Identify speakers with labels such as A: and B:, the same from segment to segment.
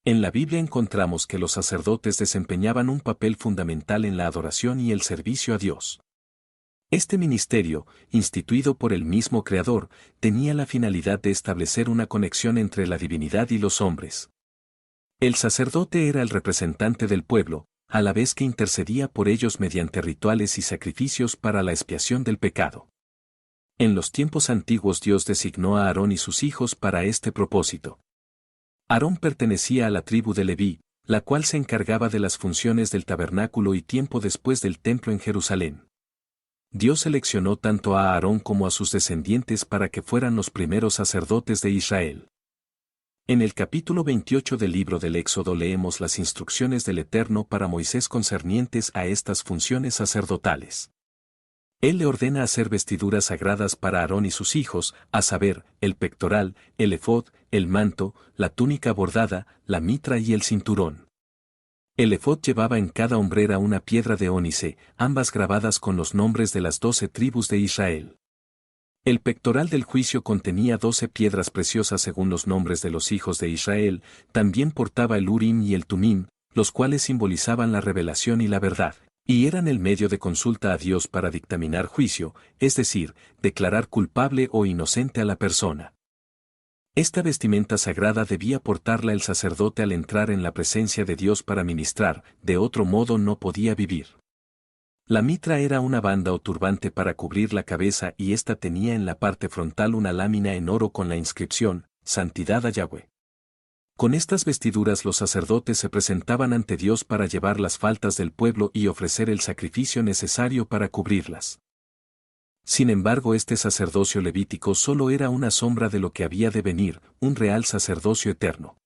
A: En la Biblia encontramos que los sacerdotes desempeñaban un papel fundamental en la adoración y el servicio a Dios. Este ministerio, instituido por el mismo Creador, tenía la finalidad de establecer una conexión entre la divinidad y los hombres. El sacerdote era el representante del pueblo, a la vez que intercedía por ellos mediante rituales y sacrificios para la expiación del pecado. En los tiempos antiguos Dios designó a Aarón y sus hijos para este propósito. Aarón pertenecía a la tribu de Leví, la cual se encargaba de las funciones del tabernáculo y tiempo después del templo en Jerusalén. Dios seleccionó tanto a Aarón como a sus descendientes para que fueran los primeros sacerdotes de Israel. En el capítulo 28 del libro del Éxodo leemos las instrucciones del Eterno para Moisés concernientes a estas funciones sacerdotales. Él le ordena hacer vestiduras sagradas para Aarón y sus hijos, a saber, el pectoral, el efod, el manto, la túnica bordada, la mitra y el cinturón. El efod llevaba en cada hombrera una piedra de ónice, ambas grabadas con los nombres de las 12 tribus de Israel. El pectoral del juicio contenía 12 piedras preciosas según los nombres de los hijos de Israel, también portaba el Urim y el Tumim, los cuales simbolizaban la revelación y la verdad, y eran el medio de consulta a Dios para dictaminar juicio, es decir, declarar culpable o inocente a la persona. Esta vestimenta sagrada debía portarla el sacerdote al entrar en la presencia de Dios para ministrar, de otro modo no podía vivir. La mitra era una banda o turbante para cubrir la cabeza y ésta tenía en la parte frontal una lámina en oro con la inscripción, Santidad a Yahweh. Con estas vestiduras los sacerdotes se presentaban ante Dios para llevar las faltas del pueblo y ofrecer el sacrificio necesario para cubrirlas. Sin embargo, este sacerdocio levítico solo era una sombra de lo que había de venir, un real sacerdocio eterno.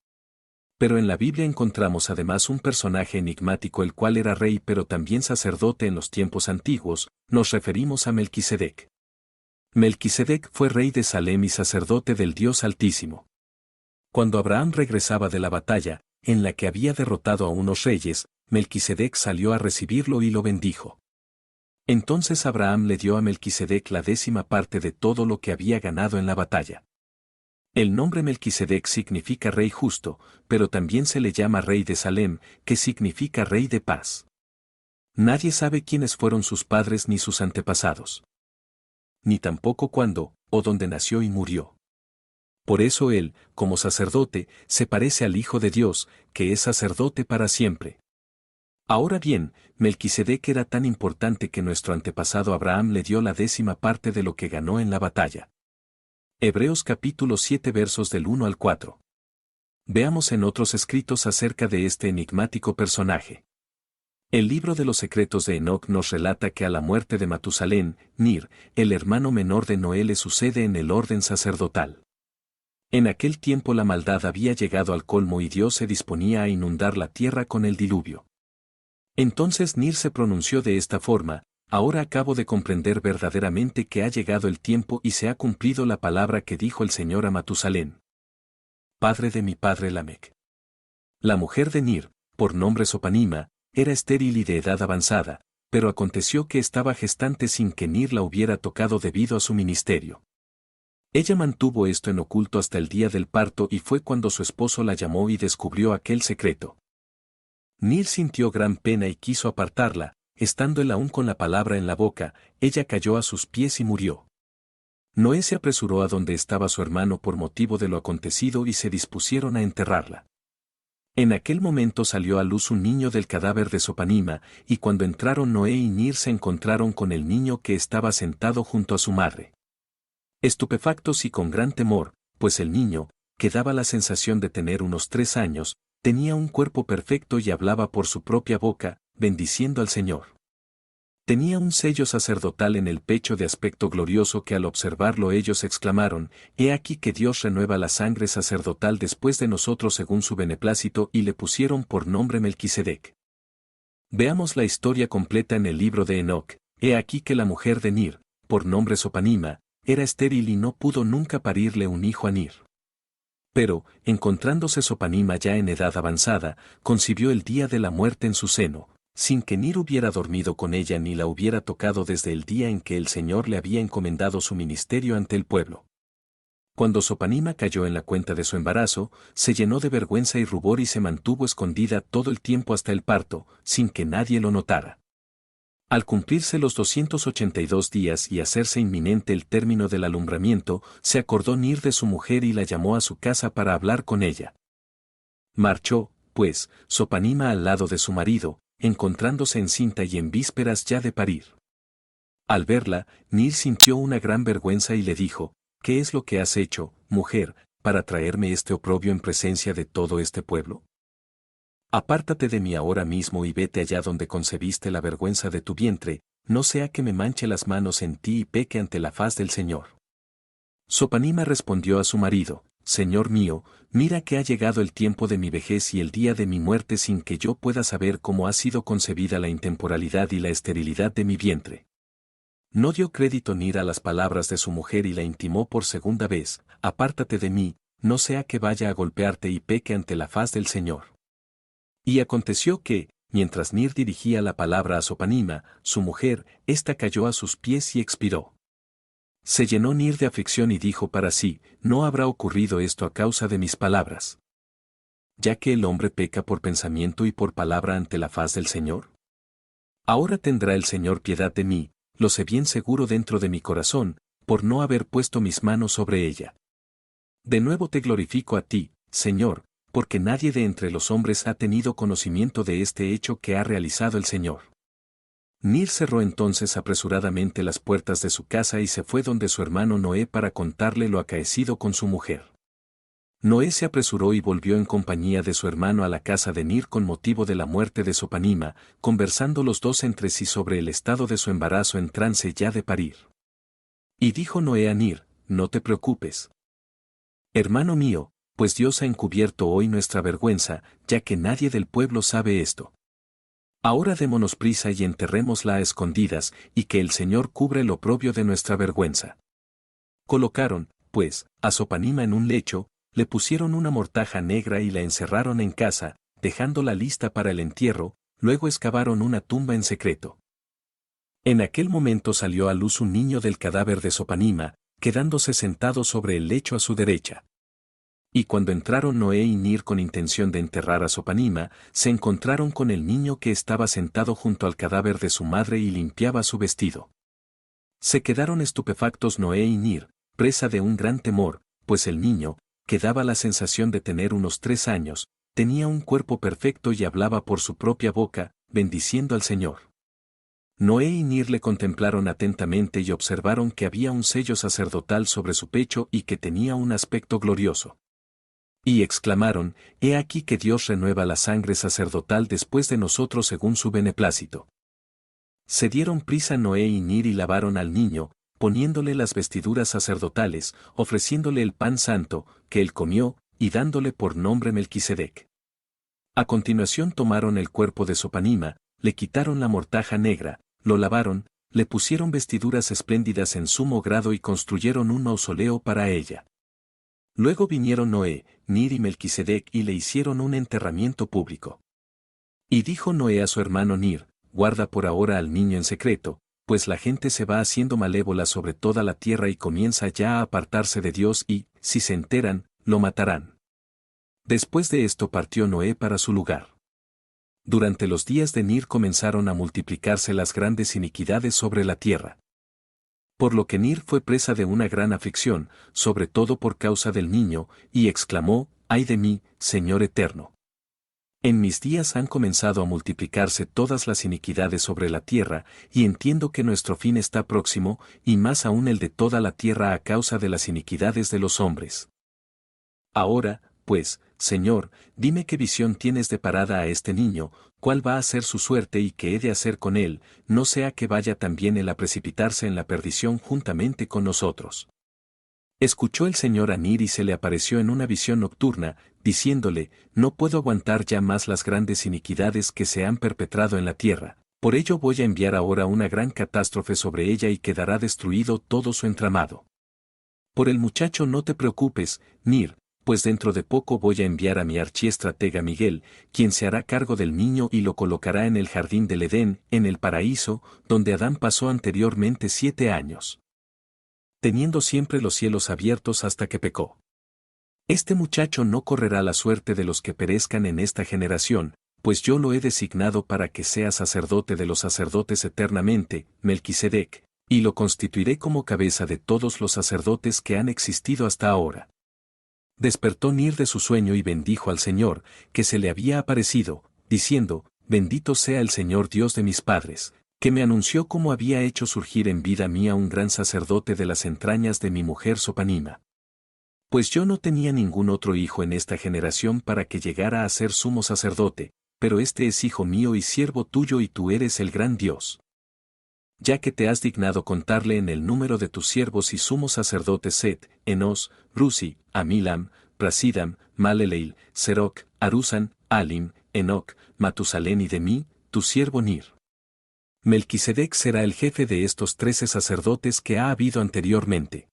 A: Pero en la Biblia encontramos además un personaje enigmático el cual era rey pero también sacerdote en los tiempos antiguos, nos referimos a Melquisedec. Melquisedec fue rey de Salem y sacerdote del Dios Altísimo. Cuando Abraham regresaba de la batalla, en la que había derrotado a unos reyes, Melquisedec salió a recibirlo y lo bendijo. Entonces Abraham le dio a Melquisedec la 10ª parte de todo lo que había ganado en la batalla. El nombre Melquisedec significa rey justo, pero también se le llama rey de Salem, que significa rey de paz. Nadie sabe quiénes fueron sus padres ni sus antepasados. Ni tampoco cuándo, o dónde nació y murió. Por eso él, como sacerdote, se parece al Hijo de Dios, que es sacerdote para siempre. Ahora bien, Melquisedec era tan importante que nuestro antepasado Abraham le dio la 10ª parte de lo que ganó en la batalla. Hebreos capítulo 7 versos del 1 al 4. Veamos en otros escritos acerca de este enigmático personaje. El libro de los secretos de Enoc nos relata que a la muerte de Matusalén, Nir, el hermano menor de Noé, le sucede en el orden sacerdotal. En aquel tiempo la maldad había llegado al colmo y Dios se disponía a inundar la tierra con el diluvio. Entonces Nir se pronunció de esta forma: ahora acabo de comprender verdaderamente que ha llegado el tiempo y se ha cumplido la palabra que dijo el Señor a Matusalén, padre de mi padre Lamec. La mujer de Nir, por nombre Sopanima, era estéril y de edad avanzada, pero aconteció que estaba gestante sin que Nir la hubiera tocado debido a su ministerio. Ella mantuvo esto en oculto hasta el día del parto y fue cuando su esposo la llamó y descubrió aquel secreto. Nir sintió gran pena y quiso apartarla, estando él aún con la palabra en la boca, ella cayó a sus pies y murió. Noé se apresuró a donde estaba su hermano por motivo de lo acontecido y se dispusieron a enterrarla. En aquel momento salió a luz un niño del cadáver de Sopanima, y cuando entraron Noé y Nir se encontraron con el niño que estaba sentado junto a su madre. Estupefactos y con gran temor, pues el niño, que daba la sensación de tener unos 3 años, tenía un cuerpo perfecto y hablaba por su propia boca, bendiciendo al Señor. Tenía un sello sacerdotal en el pecho de aspecto glorioso que al observarlo ellos exclamaron: «He aquí que Dios renueva la sangre sacerdotal después de nosotros según su beneplácito», y le pusieron por nombre Melquisedec. Veamos la historia completa en el libro de Enoc. He aquí que la mujer de Nir, por nombre Sopanima, era estéril y no pudo nunca parirle un hijo a Nir. Pero, encontrándose Sopanima ya en edad avanzada, concibió el día de la muerte en su seno, sin que Nir hubiera dormido con ella ni la hubiera tocado desde el día en que el Señor le había encomendado su ministerio ante el pueblo. Cuando Sopanima cayó en la cuenta de su embarazo, se llenó de vergüenza y rubor y se mantuvo escondida todo el tiempo hasta el parto, sin que nadie lo notara. Al cumplirse los 282 días y hacerse inminente el término del alumbramiento, se acordó Nir de su mujer y la llamó a su casa para hablar con ella. Marchó, pues, Sopanima al lado de su marido, encontrándose encinta y en vísperas ya de parir. Al verla, Nir sintió una gran vergüenza y le dijo: ¿Qué es lo que has hecho, mujer, para traerme este oprobio en presencia de todo este pueblo? Apártate de mí ahora mismo y vete allá donde concebiste la vergüenza de tu vientre, no sea que me manche las manos en ti y peque ante la faz del Señor. Sopanima respondió a su marido: Señor mío, mira que ha llegado el tiempo de mi vejez y el día de mi muerte sin que yo pueda saber cómo ha sido concebida la intemporalidad y la esterilidad de mi vientre. No dio crédito Nir a las palabras de su mujer y la intimó por segunda vez: apártate de mí, no sea que vaya a golpearte y peque ante la faz del Señor. Y aconteció que, mientras Nir dirigía la palabra a Sopanima, su mujer, ésta cayó a sus pies y expiró. Se llenó Nir de aflicción y dijo para sí: ¿no habrá ocurrido esto a causa de mis palabras? Ya que el hombre peca por pensamiento y por palabra ante la faz del Señor. Ahora tendrá el Señor piedad de mí, lo sé bien seguro dentro de mi corazón, por no haber puesto mis manos sobre ella. De nuevo te glorifico a ti, Señor, porque nadie de entre los hombres ha tenido conocimiento de este hecho que ha realizado el Señor. Nir cerró entonces apresuradamente las puertas de su casa y se fue donde su hermano Noé para contarle lo acaecido con su mujer. Noé se apresuró y volvió en compañía de su hermano a la casa de Nir con motivo de la muerte de Sopanima, conversando los dos entre sí sobre el estado de su embarazo en trance ya de parir. Y dijo Noé a Nir: no te preocupes, hermano mío, pues Dios ha encubierto hoy nuestra vergüenza, ya que nadie del pueblo sabe esto. Ahora démonos prisa y enterrémosla a escondidas, y que el Señor cubre el oprobio de nuestra vergüenza. Colocaron, pues, a Sopanima en un lecho, le pusieron una mortaja negra y la encerraron en casa, dejándola lista para el entierro, luego excavaron una tumba en secreto. En aquel momento salió a luz un niño del cadáver de Sopanima, quedándose sentado sobre el lecho a su derecha. Y cuando entraron Noé y Nir con intención de enterrar a Sopanima, se encontraron con el niño que estaba sentado junto al cadáver de su madre y limpiaba su vestido. Se quedaron estupefactos Noé y Nir, presa de un gran temor, pues el niño, que daba la sensación de tener unos 3 años, tenía un cuerpo perfecto y hablaba por su propia boca, bendiciendo al Señor. Noé y Nir le contemplaron atentamente y observaron que había un sello sacerdotal sobre su pecho y que tenía un aspecto glorioso. Y exclamaron: He aquí que Dios renueva la sangre sacerdotal después de nosotros según su beneplácito. Se dieron prisa Noé y Nir y lavaron al niño, poniéndole las vestiduras sacerdotales, ofreciéndole el pan santo, que él comió, y dándole por nombre Melquisedec. A continuación tomaron el cuerpo de Sopanima, le quitaron la mortaja negra, lo lavaron, le pusieron vestiduras espléndidas en sumo grado y construyeron un mausoleo para ella. Luego vinieron Noé, Nir y Melquisedec y le hicieron un enterramiento público. Y dijo Noé a su hermano Nir: guarda por ahora al niño en secreto, pues la gente se va haciendo malévola sobre toda la tierra y comienza ya a apartarse de Dios y, si se enteran, lo matarán. Después de esto partió Noé para su lugar. Durante los días de Nir comenzaron a multiplicarse las grandes iniquidades sobre la tierra. Por lo que Nir fue presa de una gran aflicción, sobre todo por causa del niño, y exclamó: ¡ay de mí, Señor eterno! En mis días han comenzado a multiplicarse todas las iniquidades sobre la tierra, y entiendo que nuestro fin está próximo, y más aún el de toda la tierra a causa de las iniquidades de los hombres. Ahora, pues, Señor, dime qué visión tienes deparada a este niño, cuál va a ser su suerte y qué he de hacer con él, no sea que vaya también él a precipitarse en la perdición juntamente con nosotros. Escuchó el Señor a Nir y se le apareció en una visión nocturna, diciéndole: no puedo aguantar ya más las grandes iniquidades que se han perpetrado en la tierra, por ello voy a enviar ahora una gran catástrofe sobre ella y quedará destruido todo su entramado. Por el muchacho no te preocupes, Nir, pues dentro de poco voy a enviar a mi archiestratega Miguel, quien se hará cargo del niño y lo colocará en el jardín del Edén, en el paraíso, donde Adán pasó anteriormente 7 años. teniendo siempre los cielos abiertos hasta que pecó. Este muchacho no correrá la suerte de los que perezcan en esta generación, pues yo lo he designado para que sea sacerdote de los sacerdotes eternamente, Melquisedec, y lo constituiré como cabeza de todos los sacerdotes que han existido hasta ahora. Despertó Nir de su sueño y bendijo al Señor, que se le había aparecido, diciendo, bendito sea el Señor Dios de mis padres, que me anunció cómo había hecho surgir en vida mía un gran sacerdote de las entrañas de mi mujer Sopanima. Pues yo no tenía ningún otro hijo en esta generación para que llegara a ser sumo sacerdote, pero este es hijo mío y siervo tuyo y tú eres el gran Dios. Ya que te has dignado contarle en el número de tus siervos y sumos sacerdotes Set, Enos, Rusi, Amilam, Prasidam, Maleleil, Seroc, Arusan, Alim, Enoc, Matusalén y de mí, tu siervo Nir. Melquisedec será el jefe de estos 13 sacerdotes que ha habido anteriormente.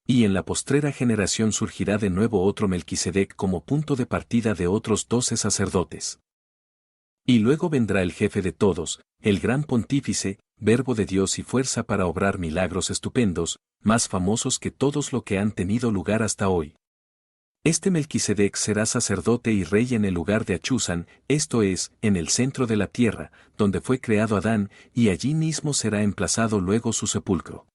A: Y en la postrera generación surgirá de nuevo otro Melquisedec como punto de partida de otros 12 sacerdotes. Y luego vendrá el jefe de todos, el gran pontífice, verbo de Dios y fuerza para obrar milagros estupendos, más famosos que todos lo que han tenido lugar hasta hoy. Este Melquisedec será sacerdote y rey en el lugar de Achusán, esto es, en el centro de la tierra, donde fue creado Adán, y allí mismo será emplazado luego su sepulcro.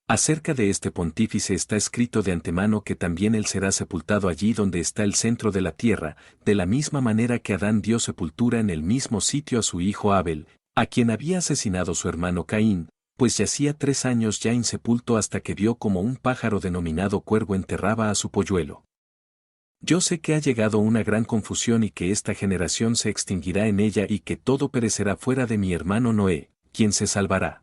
A: Acerca de este pontífice está escrito de antemano que también él será sepultado allí donde está el centro de la tierra, de la misma manera que Adán dio sepultura en el mismo sitio a su hijo Abel, a quien había asesinado su hermano Caín, pues yacía 3 años ya insepulto hasta que vio como un pájaro denominado cuervo enterraba a su polluelo. Yo sé que ha llegado una gran confusión y que esta generación se extinguirá en ella y que todo perecerá fuera de mi hermano Noé, quien se salvará.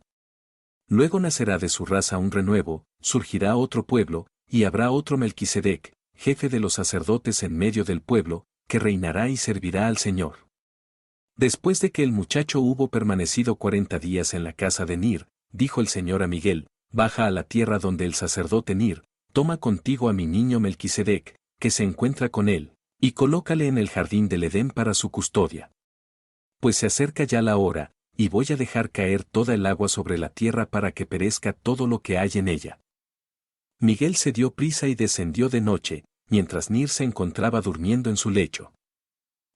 A: Luego nacerá de su raza un renuevo, surgirá otro pueblo, y habrá otro Melquisedec, jefe de los sacerdotes en medio del pueblo, que reinará y servirá al Señor. Después de que el muchacho hubo permanecido 40 días en la casa de Nir, dijo el Señor a Miguel, baja a la tierra donde el sacerdote Nir, toma contigo a mi niño Melquisedec, que se encuentra con él, y colócale en el jardín del Edén para su custodia. Pues se acerca ya la hora, y voy a dejar caer toda el agua sobre la tierra para que perezca todo lo que hay en ella. Miguel se dio prisa y descendió de noche, mientras Nir se encontraba durmiendo en su lecho.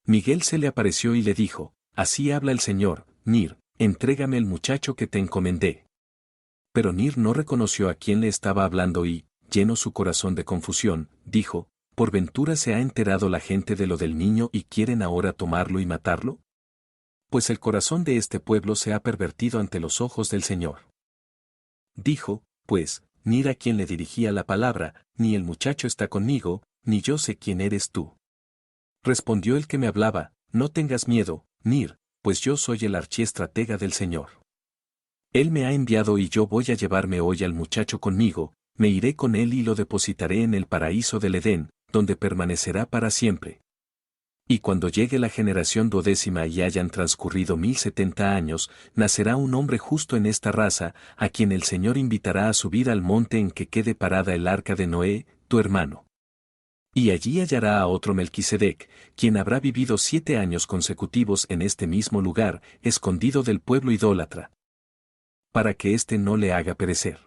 A: Miguel se le apareció y le dijo, así habla el Señor, Nir, entrégame el muchacho que te encomendé. Pero Nir no reconoció a quién le estaba hablando y, lleno su corazón de confusión, dijo, ¿por ventura se ha enterado la gente de lo del niño y quieren ahora tomarlo y matarlo? Pues el corazón de este pueblo se ha pervertido ante los ojos del Señor. Dijo, pues, Nir a quien le dirigía la palabra, ni el muchacho está conmigo, ni yo sé quién eres tú. Respondió el que me hablaba, no tengas miedo, Nir, pues yo soy el archiestratega del Señor. Él me ha enviado y yo voy a llevarme hoy al muchacho conmigo, me iré con él y lo depositaré en el paraíso del Edén, donde permanecerá para siempre. Y cuando llegue la generación 12ª y hayan transcurrido 1070 años, nacerá un hombre justo en esta raza, a quien el Señor invitará a subir al monte en que quede parada el arca de Noé, tu hermano. Y allí hallará a otro Melquisedec, quien habrá vivido 7 años consecutivos en este mismo lugar, escondido del pueblo idólatra, para que éste no le haga perecer.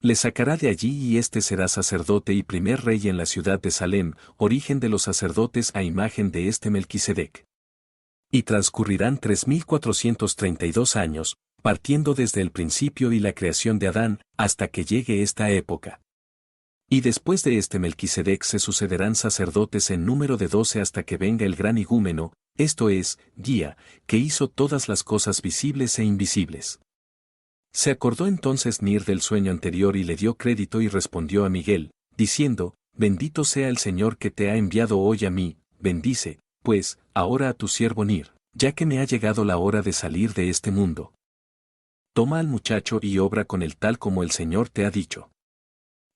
A: Le sacará de allí y éste será sacerdote y primer rey en la ciudad de Salem, origen de los sacerdotes a imagen de este Melquisedec. Y transcurrirán 3432 años, partiendo desde el principio y la creación de Adán, hasta que llegue esta época. Y después de este Melquisedec se sucederán sacerdotes en número de 12 hasta que venga el gran igúmeno, esto es, guía, que hizo todas las cosas visibles e invisibles. Se acordó entonces Nir del sueño anterior y le dio crédito y respondió a Miguel, diciendo, bendito sea el Señor que te ha enviado hoy a mí, bendice, pues, ahora a tu siervo Nir, ya que me ha llegado la hora de salir de este mundo. Toma al muchacho y obra con él tal como el Señor te ha dicho.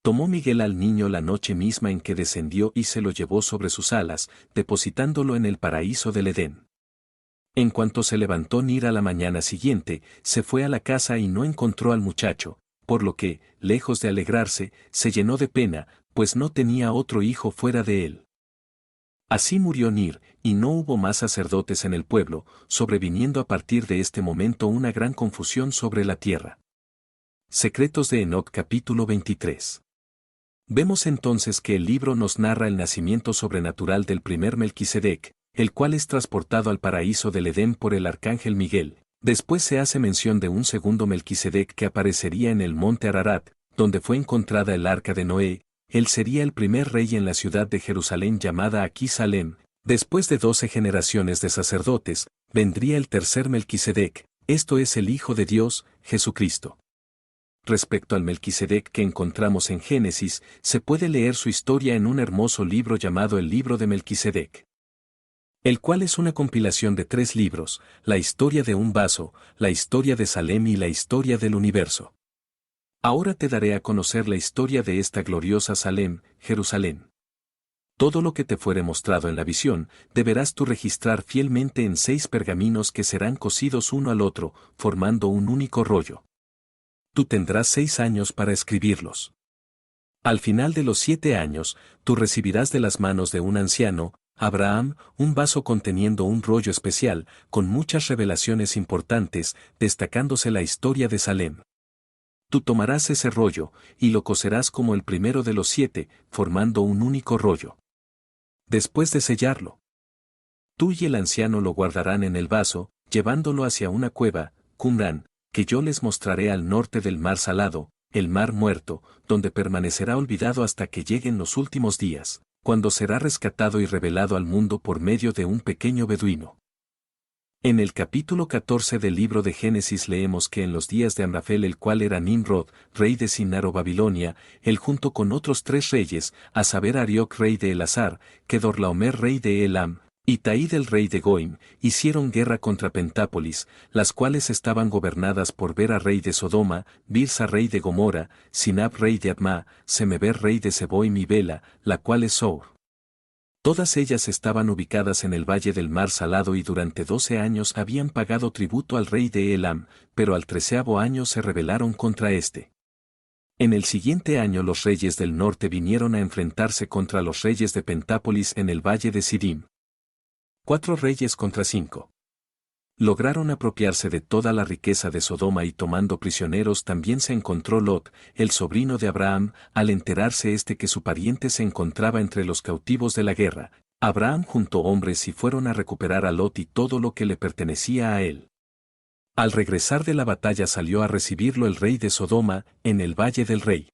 A: Tomó Miguel al niño la noche misma en que descendió y se lo llevó sobre sus alas, depositándolo en el paraíso del Edén. En cuanto se levantó Nir a la mañana siguiente, se fue a la casa y no encontró al muchacho, por lo que, lejos de alegrarse, se llenó de pena, pues no tenía otro hijo fuera de él. Así murió Nir, y no hubo más sacerdotes en el pueblo, sobreviniendo a partir de este momento una gran confusión sobre la tierra. Secretos de Enoc capítulo 23. Vemos entonces que el libro nos narra el nacimiento sobrenatural del primer Melquisedec, el cual es transportado al paraíso del Edén por el arcángel Miguel. Después se hace mención de un segundo Melquisedec que aparecería en el monte Ararat, donde fue encontrada el arca de Noé. Él sería el primer rey en la ciudad de Jerusalén llamada aquí Salem. Después de 12 generaciones de sacerdotes, vendría el tercer Melquisedec, esto es el Hijo de Dios, Jesucristo. Respecto al Melquisedec que encontramos en Génesis, se puede leer su historia en un hermoso libro llamado el Libro de Melquisedec, el cual es una compilación de 3 libros, la historia de un vaso, la historia de Salem y la historia del universo. Ahora te daré a conocer la historia de esta gloriosa Salem, Jerusalén. Todo lo que te fuere mostrado en la visión, deberás tú registrar fielmente en 6 pergaminos que serán cosidos uno al otro, formando un único rollo. Tú tendrás 6 años para escribirlos. Al final de los 7 años, tú recibirás de las manos de un anciano, Abraham, un vaso conteniendo un rollo especial, con muchas revelaciones importantes, destacándose la historia de Salem. Tú tomarás ese rollo, y lo coserás como el primero de los 7, formando un único rollo. Después de sellarlo, tú y el anciano lo guardarán en el vaso, llevándolo hacia una cueva, Qumran, que yo les mostraré al norte del mar salado, el mar muerto, donde permanecerá olvidado hasta que lleguen los últimos días, cuando será rescatado y revelado al mundo por medio de un pequeño beduino. En el capítulo 14 del libro de Génesis leemos que en los días de Amrafel, el cual era Nimrod, rey de Sinar o Babilonia, él junto con otros 3 reyes, a saber Arioc rey de Elazar, Kedorlaomer rey de Elam, y Taid el rey de Goim, hicieron guerra contra Pentápolis, las cuales estaban gobernadas por Bera rey de Sodoma, Birsa rey de Gomora, Sinab rey de Adma, Semeber rey de Seboim y Bela, la cual es Sour. Todas ellas estaban ubicadas en el valle del mar salado y durante 12 años habían pagado tributo al rey de Elam, pero al 13º año se rebelaron contra éste. En el siguiente año los reyes del norte vinieron a enfrentarse contra los reyes de Pentápolis en el valle de Sidim. 4 reyes contra 5. Lograron apropiarse de toda la riqueza de Sodoma y tomando prisioneros también se encontró Lot, el sobrino de Abraham, al enterarse que su pariente se encontraba entre los cautivos de la guerra. Abraham juntó hombres y fueron a recuperar a Lot y todo lo que le pertenecía a él. Al regresar de la batalla salió a recibirlo el rey de Sodoma, en el Valle del Rey.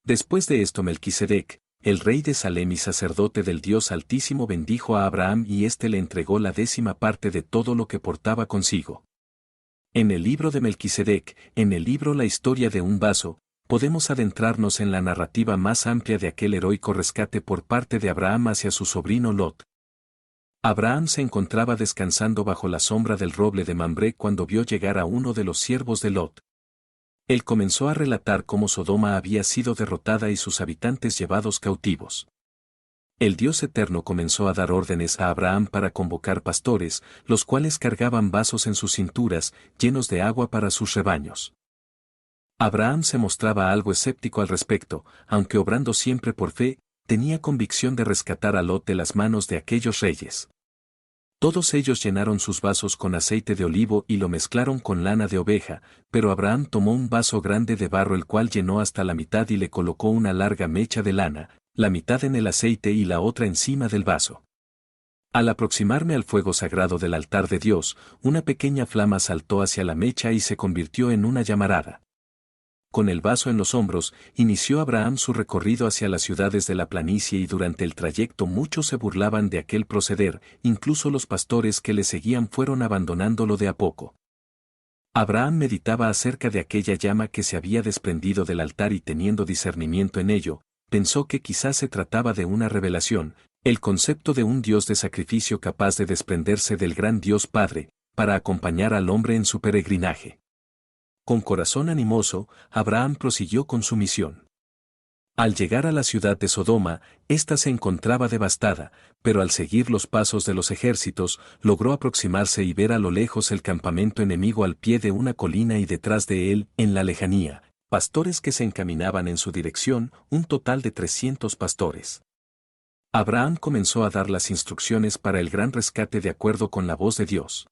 A: Después de esto Melquisedec, el rey de Salem y sacerdote del Dios Altísimo bendijo a Abraham y éste le entregó la 10ª parte de todo lo que portaba consigo. En el libro de Melquisedec, en el libro La historia de un vaso, podemos adentrarnos en la narrativa más amplia de aquel heroico rescate por parte de Abraham hacia su sobrino Lot. Abraham se encontraba descansando bajo la sombra del roble de Mambré cuando vio llegar a uno de los siervos de Lot. Él comenzó a relatar cómo Sodoma había sido derrotada y sus habitantes llevados cautivos. El Dios Eterno comenzó a dar órdenes a Abraham para convocar pastores, los cuales cargaban vasos en sus cinturas, llenos de agua para sus rebaños. Abraham se mostraba algo escéptico al respecto, aunque obrando siempre por fe, tenía convicción de rescatar a Lot de las manos de aquellos reyes. Todos ellos llenaron sus vasos con aceite de olivo y lo mezclaron con lana de oveja, pero Abraham tomó un vaso grande de barro el cual llenó hasta la mitad y le colocó una larga mecha de lana, la mitad en el aceite y la otra encima del vaso. Al aproximarme al fuego sagrado del altar de Dios, una pequeña flama saltó hacia la mecha y se convirtió en una llamarada. Con el vaso en los hombros, inició Abraham su recorrido hacia las ciudades de la planicie y durante el trayecto muchos se burlaban de aquel proceder, incluso los pastores que le seguían fueron abandonándolo de a poco. Abraham meditaba acerca de aquella llama que se había desprendido del altar y teniendo discernimiento en ello, pensó que quizás se trataba de una revelación, el concepto de un Dios de sacrificio capaz de desprenderse del gran Dios Padre, para acompañar al hombre en su peregrinaje. Con corazón animoso, Abraham prosiguió con su misión. Al llegar a la ciudad de Sodoma, ésta se encontraba devastada, pero al seguir los pasos de los ejércitos, logró aproximarse y ver a lo lejos el campamento enemigo al pie de una colina y detrás de él, en la lejanía, pastores que se encaminaban en su dirección, un total de 300 pastores. Abraham comenzó a dar las instrucciones para el gran rescate de acuerdo con la voz de Dios.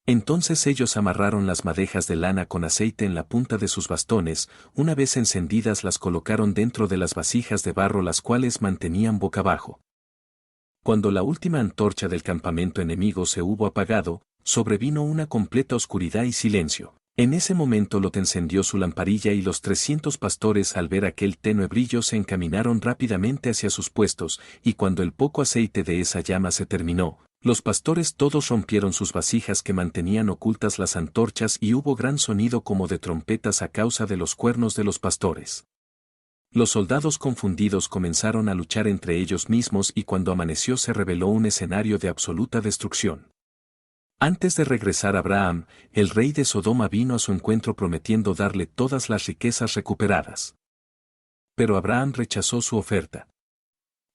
A: Entonces ellos amarraron las madejas de lana con aceite en la punta de sus bastones, una vez encendidas las colocaron dentro de las vasijas de barro las cuales mantenían boca abajo. Cuando la última antorcha del campamento enemigo se hubo apagado, sobrevino una completa oscuridad y silencio. En ese momento Lot encendió su lamparilla y los 300 pastores al ver aquel tenue brillo se encaminaron rápidamente hacia sus puestos, y cuando el poco aceite de esa llama se terminó, los pastores todos rompieron sus vasijas que mantenían ocultas las antorchas y hubo gran sonido como de trompetas a causa de los cuernos de los pastores. Los soldados confundidos comenzaron a luchar entre ellos mismos y cuando amaneció se reveló un escenario de absoluta destrucción. Antes de regresar Abraham, el rey de Sodoma vino a su encuentro prometiendo darle todas las riquezas recuperadas. Pero Abraham rechazó su oferta.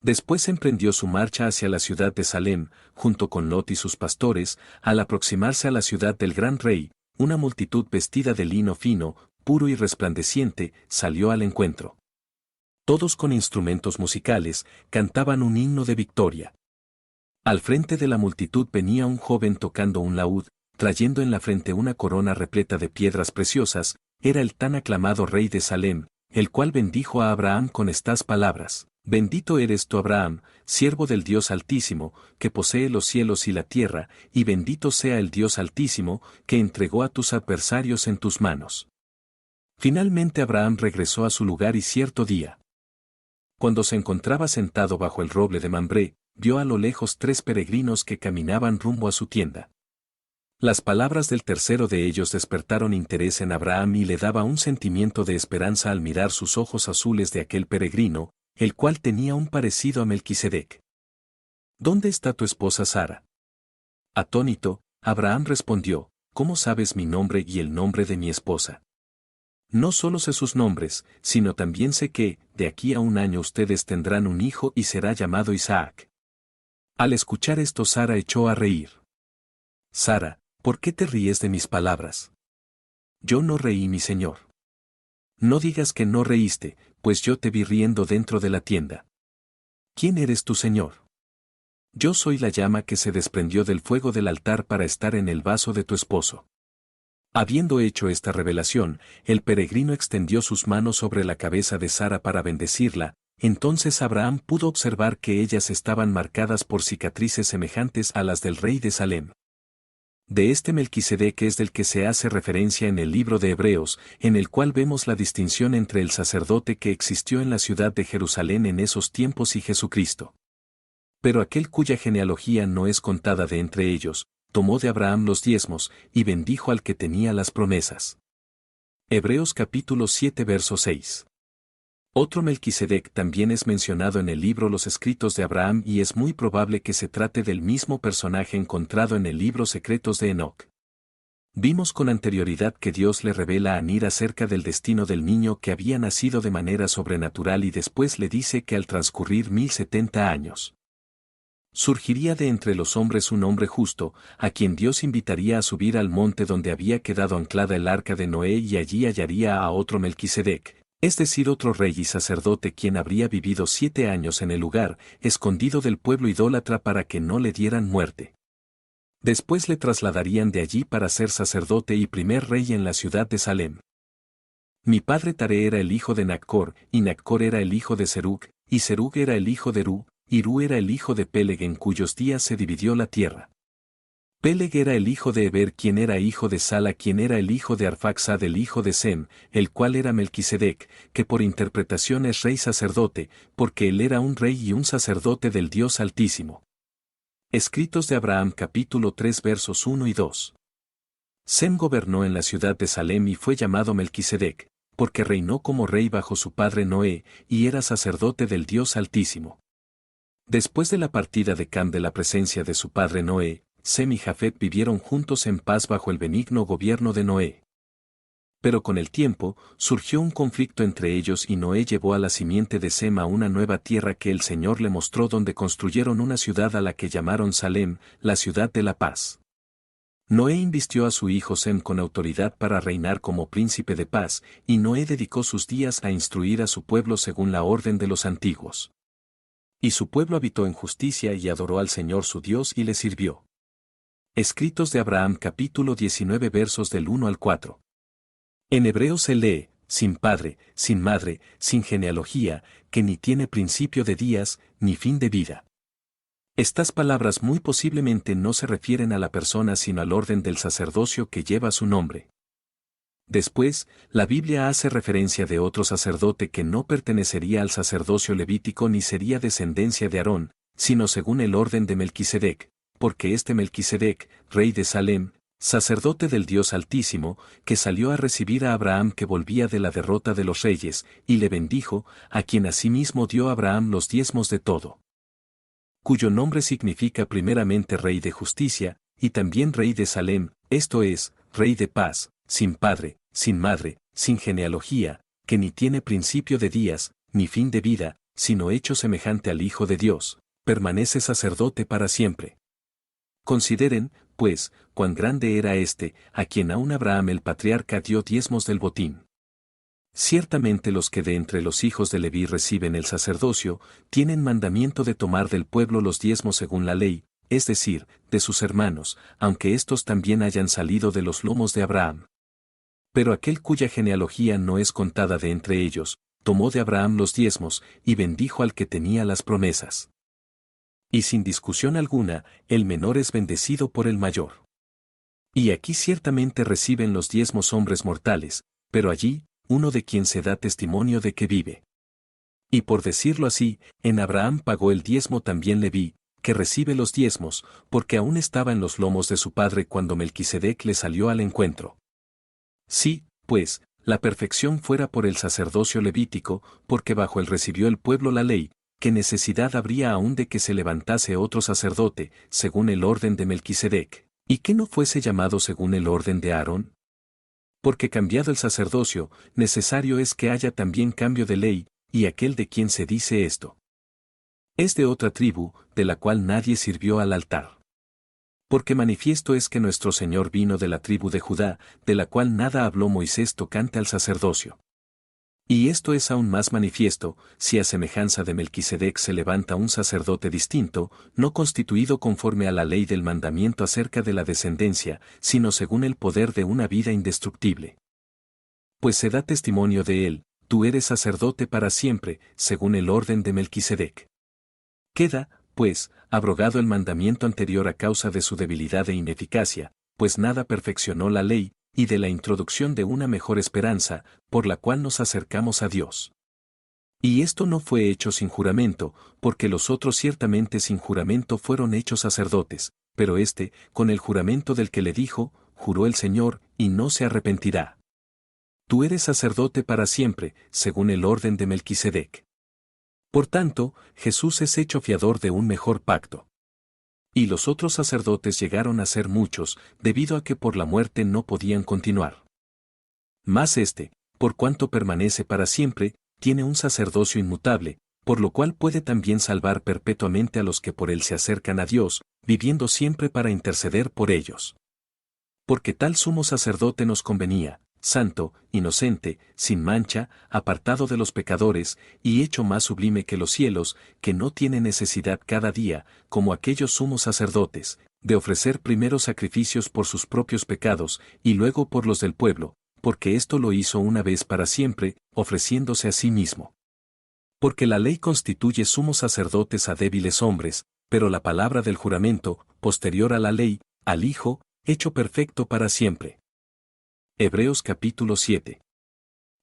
A: Después emprendió su marcha hacia la ciudad de Salem, junto con Lot y sus pastores. Al aproximarse a la ciudad del gran rey, una multitud vestida de lino fino, puro y resplandeciente, salió al encuentro. Todos con instrumentos musicales, cantaban un himno de victoria. Al frente de la multitud venía un joven tocando un laúd, trayendo en la frente una corona repleta de piedras preciosas. Era el tan aclamado rey de Salem, el cual bendijo a Abraham con estas palabras: Bendito eres tú, Abraham, siervo del Dios Altísimo, que posee los cielos y la tierra, y bendito sea el Dios Altísimo, que entregó a tus adversarios en tus manos. Finalmente Abraham regresó a su lugar y cierto día, cuando se encontraba sentado bajo el roble de Mambré, vio a lo lejos 3 peregrinos que caminaban rumbo a su tienda. Las palabras del tercero de ellos despertaron interés en Abraham y le daba un sentimiento de esperanza al mirar sus ojos azules de aquel peregrino, el cual tenía un parecido a Melquisedec. ¿Dónde está tu esposa Sara? Atónito, Abraham respondió: ¿Cómo sabes mi nombre y el nombre de mi esposa? No solo sé sus nombres, sino también sé que, de aquí a 1 año ustedes tendrán un hijo y será llamado Isaac. Al escuchar esto Sara echó a reír. Sara, ¿por qué te ríes de mis palabras? Yo no reí, mi señor. No digas que no reíste, pues yo te vi riendo dentro de la tienda. ¿Quién eres tu señor? Yo soy la llama que se desprendió del fuego del altar para estar en el vaso de tu esposo. Habiendo hecho esta revelación, el peregrino extendió sus manos sobre la cabeza de Sara para bendecirla. Entonces Abraham pudo observar que ellas estaban marcadas por cicatrices semejantes a las del rey de Salem. De este Melquisedec es del que se hace referencia en el libro de Hebreos, en el cual vemos la distinción entre el sacerdote que existió en la ciudad de Jerusalén en esos tiempos y Jesucristo. Pero aquel cuya genealogía no es contada de entre ellos, tomó de Abraham los diezmos, y bendijo al que tenía las promesas. Hebreos capítulo 7 verso 6. Otro Melquisedec también es mencionado en el libro Los Escritos de Abraham y es muy probable que se trate del mismo personaje encontrado en el libro Secretos de Enoc. Vimos con anterioridad que Dios le revela a Anir acerca del destino del niño que había nacido de manera sobrenatural y después le dice que al transcurrir 1070 años, surgiría de entre los hombres un hombre justo, a quien Dios invitaría a subir al monte donde había quedado anclada el arca de Noé y allí hallaría a otro Melquisedec, es decir, otro rey y sacerdote quien habría vivido 7 años en el lugar, escondido del pueblo idólatra para que no le dieran muerte. Después le trasladarían de allí para ser sacerdote y primer rey en la ciudad de Salem. Mi padre Tare era el hijo de Naccor, y Naccor era el hijo de Serug, y Serug era el hijo de Ru, y Ru era el hijo de Peleg en cuyos días se dividió la tierra. Peleg era el hijo de Eber quien era hijo de Sala quien era el hijo de Arfaxad el hijo de Sem, el cual era Melquisedec, que por interpretación es rey sacerdote, porque él era un rey y un sacerdote del Dios Altísimo. Escritos de Abraham capítulo 3 versos 1 y 2. Sem gobernó en la ciudad de Salem y fue llamado Melquisedec, porque reinó como rey bajo su padre Noé, y era sacerdote del Dios Altísimo. Después de la partida de Cam de la presencia de su padre Noé, Sem y Jafet vivieron juntos en paz bajo el benigno gobierno de Noé. Pero con el tiempo, surgió un conflicto entre ellos y Noé llevó a la simiente de Sem a una nueva tierra que el Señor le mostró donde construyeron una ciudad a la que llamaron Salem, la ciudad de la paz. Noé invistió a su hijo Sem con autoridad para reinar como príncipe de paz, y Noé dedicó sus días a instruir a su pueblo según la orden de los antiguos. Y su pueblo habitó en justicia y adoró al Señor su Dios y le sirvió. Escritos de Abraham capítulo 19 versos del 1 al 4. En hebreo se lee, sin padre, sin madre, sin genealogía, que ni tiene principio de días, ni fin de vida. Estas palabras muy posiblemente no se refieren a la persona sino al orden del sacerdocio que lleva su nombre. Después, la Biblia hace referencia de otro sacerdote que no pertenecería al sacerdocio levítico ni sería descendencia de Aarón, sino según el orden de Melquisedec, porque este Melquisedec, rey de Salem, sacerdote del Dios Altísimo, que salió a recibir a Abraham que volvía de la derrota de los reyes, y le bendijo, a quien asimismo dio a Abraham los diezmos de todo. Cuyo nombre significa primeramente rey de justicia, y también rey de Salem, esto es, rey de paz, sin padre, sin madre, sin genealogía, que ni tiene principio de días, ni fin de vida, sino hecho semejante al Hijo de Dios, permanece sacerdote para siempre. Consideren, pues, cuán grande era éste, a quien aún Abraham el patriarca dio diezmos del botín. Ciertamente los que de entre los hijos de Leví reciben el sacerdocio, tienen mandamiento de tomar del pueblo los diezmos según la ley, es decir, de sus hermanos, aunque éstos también hayan salido de los lomos de Abraham. Pero aquel cuya genealogía no es contada de entre ellos, tomó de Abraham los diezmos, y bendijo al que tenía las promesas. Y sin discusión alguna, el menor es bendecido por el mayor. Y aquí ciertamente reciben los diezmos hombres mortales, pero allí, uno de quien se da testimonio de que vive. Y por decirlo así, en Abraham pagó el diezmo también Leví, que recibe los diezmos, porque aún estaba en los lomos de su padre cuando Melquisedec le salió al encuentro. Sí, pues, la perfección fuera por el sacerdocio levítico, porque bajo él recibió el pueblo la ley, ¿qué necesidad habría aún de que se levantase otro sacerdote, según el orden de Melquisedec, y que no fuese llamado según el orden de Aarón? Porque cambiado el sacerdocio, necesario es que haya también cambio de ley, y aquel de quien se dice esto es de otra tribu, de la cual nadie sirvió al altar. Porque manifiesto es que nuestro Señor vino de la tribu de Judá, de la cual nada habló Moisés tocante al sacerdocio. Y esto es aún más manifiesto, si a semejanza de Melquisedec se levanta un sacerdote distinto, no constituido conforme a la ley del mandamiento acerca de la descendencia, sino según el poder de una vida indestructible. Pues se da testimonio de él, tú eres sacerdote para siempre, según el orden de Melquisedec. Queda, pues, abrogado el mandamiento anterior a causa de su debilidad e ineficacia, pues nada perfeccionó la ley, y de la introducción de una mejor esperanza, por la cual nos acercamos a Dios. Y esto no fue hecho sin juramento, porque los otros ciertamente sin juramento fueron hechos sacerdotes, pero éste, con el juramento del que le dijo, juró el Señor, y no se arrepentirá. Tú eres sacerdote para siempre, según el orden de Melquisedec. Por tanto, Jesús es hecho fiador de un mejor pacto. Y los otros sacerdotes llegaron a ser muchos, debido a que por la muerte no podían continuar. Mas este, por cuanto permanece para siempre, tiene un sacerdocio inmutable, por lo cual puede también salvar perpetuamente a los que por él se acercan a Dios, viviendo siempre para interceder por ellos. Porque tal sumo sacerdote nos convenía, santo, inocente, sin mancha, apartado de los pecadores, y hecho más sublime que los cielos, que no tiene necesidad cada día, como aquellos sumos sacerdotes, de ofrecer primero sacrificios por sus propios pecados, y luego por los del pueblo, porque esto lo hizo una vez para siempre, ofreciéndose a sí mismo. Porque la ley constituye sumos sacerdotes a débiles hombres, pero la palabra del juramento, posterior a la ley, al Hijo, hecho perfecto para siempre. Hebreos capítulo 7.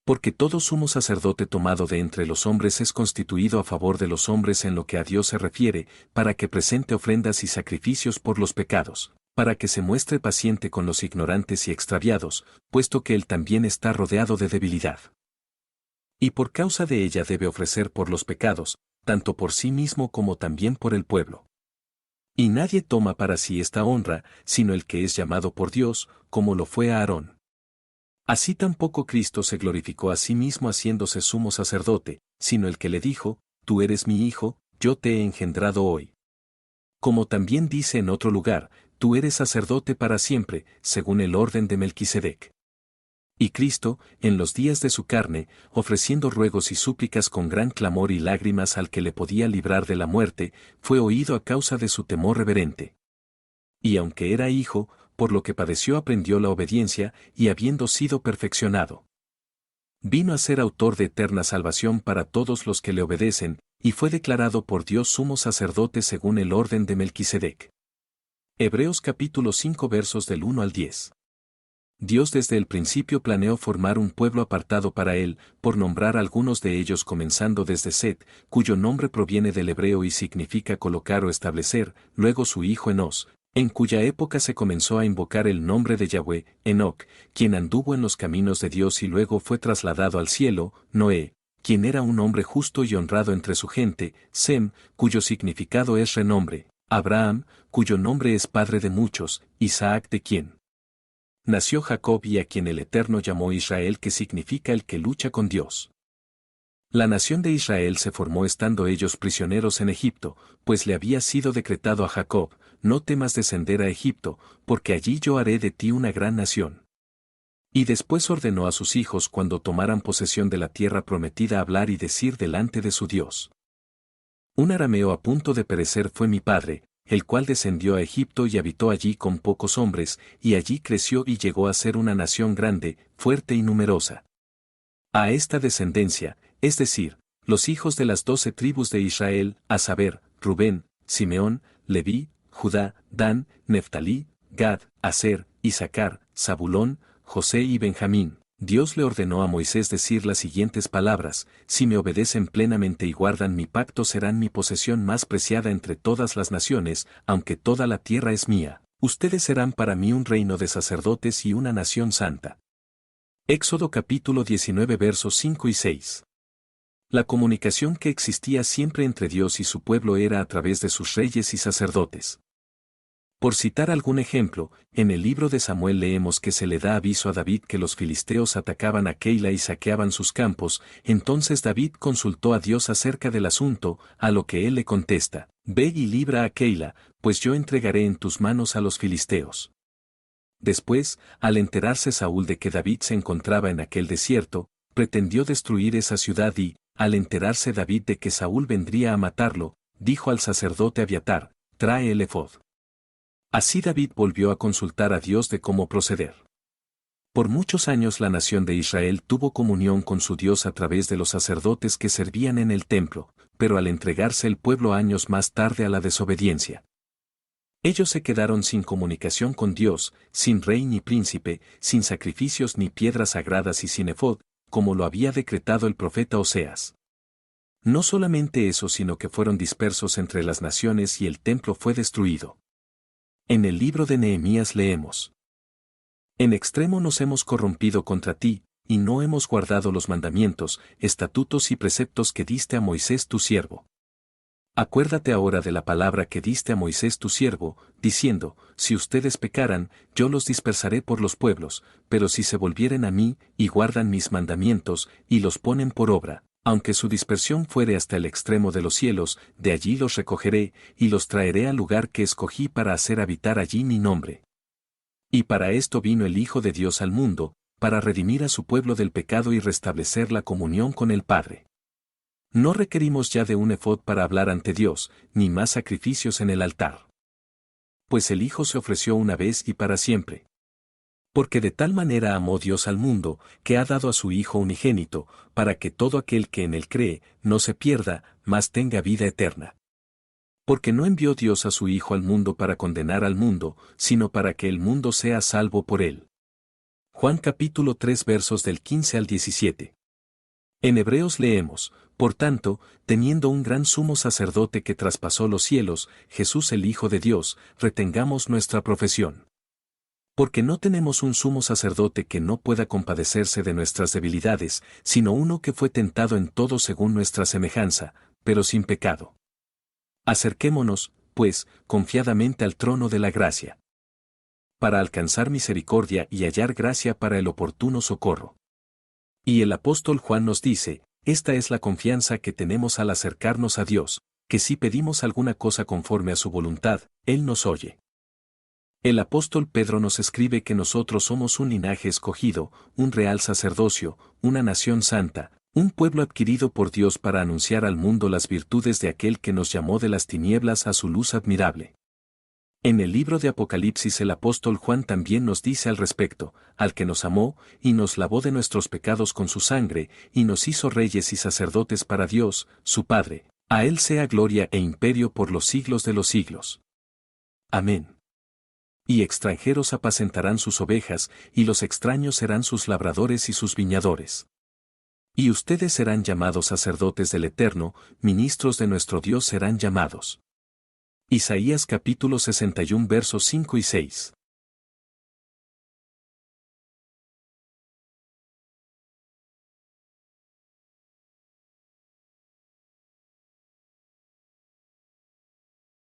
A: Porque todo sumo sacerdote tomado de entre los hombres es constituido a favor de los hombres en lo que a Dios se refiere, para que presente ofrendas y sacrificios por los pecados, para que se muestre paciente con los ignorantes y extraviados, puesto que él también está rodeado de debilidad. Y por causa de ella debe ofrecer por los pecados, tanto por sí mismo como también por el pueblo. Y nadie toma para sí esta honra, sino el que es llamado por Dios, como lo fue a Aarón. Así tampoco Cristo se glorificó a sí mismo haciéndose sumo sacerdote, sino el que le dijo, tú eres mi hijo, yo te he engendrado hoy. Como también dice en otro lugar, tú eres sacerdote para siempre, según el orden de Melquisedec. Y Cristo, en los días de su carne, ofreciendo ruegos y súplicas con gran clamor y lágrimas al que le podía librar de la muerte, fue oído a causa de su temor reverente. y aunque era hijo, por lo que padeció aprendió la obediencia, y habiendo sido perfeccionado, vino a ser autor de eterna salvación para todos los que le obedecen, y fue declarado por Dios sumo sacerdote según el orden de Melquisedec. Hebreos capítulo 5 versos del 1 al 10. Dios desde el principio planeó formar un pueblo apartado para él, por nombrar algunos de ellos comenzando desde Set, cuyo nombre proviene del hebreo y significa colocar o establecer, luego su hijo Enos, en cuya época se comenzó a invocar el nombre de Yahweh, Enoc, quien anduvo en los caminos de Dios y luego fue trasladado al cielo, Noé, quien era un hombre justo y honrado entre su gente, Sem, cuyo significado es renombre, Abraham, cuyo nombre es padre de muchos, Isaac de quien nació Jacob y a quien el Eterno llamó Israel, que significa el que lucha con Dios. La nación de Israel se formó estando ellos prisioneros en Egipto, pues le había sido decretado a Jacob, no temas descender a Egipto, porque allí yo haré de ti una gran nación. Y después ordenó a sus hijos cuando tomaran posesión de la tierra prometida hablar y decir delante de su Dios. Un arameo a punto de perecer fue mi padre, el cual descendió a Egipto y habitó allí con pocos hombres, y allí creció y llegó a ser una nación grande, fuerte y numerosa. A esta descendencia, es decir, los hijos de las 12 tribus de Israel, a saber, Rubén, Simeón, Leví, Judá, Dan, Neftalí, Gad, Aser, Isaacar, Zabulón, José y Benjamín, Dios le ordenó a Moisés decir las siguientes palabras: si me obedecen plenamente y guardan mi pacto serán mi posesión más preciada entre todas las naciones, aunque toda la tierra es mía, ustedes serán para mí un reino de sacerdotes y una nación santa. Éxodo capítulo 19 versos 5 y 6. La comunicación que existía siempre entre Dios y su pueblo era a través de sus reyes y sacerdotes. Por citar algún ejemplo, en el libro de Samuel leemos que se le da aviso a David que los filisteos atacaban a Keila y saqueaban sus campos, entonces David consultó a Dios acerca del asunto, a lo que él le contesta: ve y libra a Keila, pues yo entregaré en tus manos a los filisteos. Después, al enterarse Saúl de que David se encontraba en aquel desierto, pretendió destruir esa ciudad y, al enterarse David de que Saúl vendría a matarlo, dijo al sacerdote Abiatar: trae el efod. Así David volvió a consultar a Dios de cómo proceder. Por muchos años la nación de Israel tuvo comunión con su Dios a través de los sacerdotes que servían en el templo, pero al entregarse el pueblo años más tarde a la desobediencia, ellos se quedaron sin comunicación con Dios, sin rey ni príncipe, sin sacrificios ni piedras sagradas y sin efod, como lo había decretado el profeta Oseas. No solamente eso, sino que fueron dispersos entre las naciones y el templo fue destruido. En el libro de Nehemías leemos: en extremo nos hemos corrompido contra ti, y no hemos guardado los mandamientos, estatutos y preceptos que diste a Moisés tu siervo. Acuérdate ahora de la palabra que diste a Moisés tu siervo, diciendo: si ustedes pecaran, yo los dispersaré por los pueblos, pero si se volvieren a mí, y guardan mis mandamientos, y los ponen por obra, aunque su dispersión fuere hasta el extremo de los cielos, de allí los recogeré, y los traeré al lugar que escogí para hacer habitar allí mi nombre. Y para esto vino el Hijo de Dios al mundo, para redimir a su pueblo del pecado y restablecer la comunión con el Padre. No requerimos ya de un efod para hablar ante Dios, ni más sacrificios en el altar. Pues el Hijo se ofreció una vez y para siempre. Porque de tal manera amó Dios al mundo, que ha dado a su Hijo unigénito, para que todo aquel que en él cree, no se pierda, mas tenga vida eterna. Porque no envió Dios a su Hijo al mundo para condenar al mundo, sino para que el mundo sea salvo por él. Juan capítulo 3 versos del 15 al 17. En Hebreos leemos: por tanto, teniendo un gran sumo sacerdote que traspasó los cielos, Jesús el Hijo de Dios, retengamos nuestra profesión. Porque no tenemos un sumo sacerdote que no pueda compadecerse de nuestras debilidades, sino uno que fue tentado en todo según nuestra semejanza, pero sin pecado. Acerquémonos, pues, confiadamente al trono de la gracia, para alcanzar misericordia y hallar gracia para el oportuno socorro. Y el apóstol Juan nos dice: esta es la confianza que tenemos al acercarnos a Dios, que si pedimos alguna cosa conforme a su voluntad, Él nos oye. El apóstol Pedro nos escribe que nosotros somos un linaje escogido, un real sacerdocio, una nación santa, un pueblo adquirido por Dios para anunciar al mundo las virtudes de aquel que nos llamó de las tinieblas a su luz admirable. En el libro de Apocalipsis el apóstol Juan también nos dice al respecto, al que nos amó, y nos lavó de nuestros pecados con su sangre, y nos hizo reyes y sacerdotes para Dios, su Padre, a él sea gloria e imperio por los siglos de los siglos. Amén. Y extranjeros apacentarán sus ovejas, y los extraños serán sus labradores y sus viñadores. Y ustedes serán llamados sacerdotes del Eterno, ministros de nuestro Dios serán llamados. Isaías capítulo 61 versos 5 y 6.